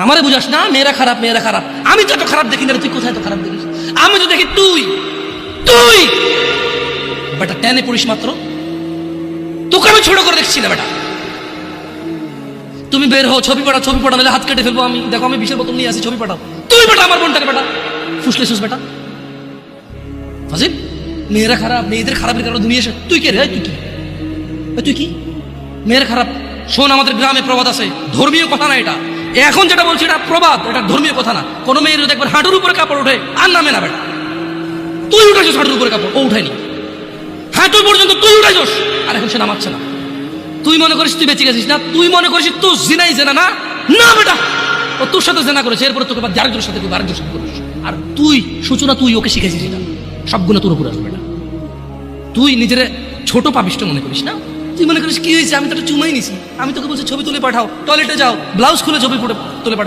আমারে বুঝাস না, মেয়েরা খারাপ মেয়েরা খারাপ। আমি তো এত খারাপ দেখি না, তুই কোথায় তো খারাপ দেখিস? আমি তো দেখি তুই তুই বেটা টেনে পড়িস মাত্র, তোকে আমি ছোট করে দেখছি না বেটা। তুমি বের হো, ছবি পাঠাও, ছবি পাঠাও, নাহলে হাত কেটে ফেলবো আমি। দেখো আমি বিশের বোতল নিয়ে আসি, ছবি পাঠাও। তুই বেটা আমার বোনটাকে বেটা ফুসলে শুস বেটা ফাজিল। মেয়েরা খারাপ, মেয়েদের খারাপের কারণে দুনিয়া শেষ। তুই কে রে? তুই কি? তুই কি মেয়েরা খারাপ? শোন, আমাদের গ্রামে প্রবাদ আছে, ধর্মীয় কথা না এটা। এখন যেটা বলছি এটা প্রবাদ, এটা ধর্মীয় কথা না। কোনো মেয়ের দেখবেন হাঁটুর উপরে কাপড় ওঠে আর নামে না বেটা। তুই উঠাইছিস হাঁটুর উপরে কাপড়, ও উঠায়নি। হাঁটু পর্যন্ত তুই উঠাইছিস, আর এখন সে নামাচ্ছে না। তুই মনে করিস তুই বেঁচে গেছিস না? তুই মনে করিস তুই জিনাই জেনা না? না বেটা, ও তোর সাথে জেনা করেছে, এরপরে তোকে আরেকজনের সাথে করবি, আরেকজনের সাথে করিস। আর তুই সূচনা, তুই ওকে শিখেছিস এটা, সবগুলো তোর উপরে আসবে বেটা। তুই নিজের ছোট পাপিষ্ট মনে করিস না? তুই মনে করিস কি হয়েছে, আমি তো একটা চুমাই নিছি। আমি তোকে বলছি ছবি তুলে পাঠাও, টয়লেটে যাও, ব্লাউজ খুলে ছবি তুলে পাঠাও।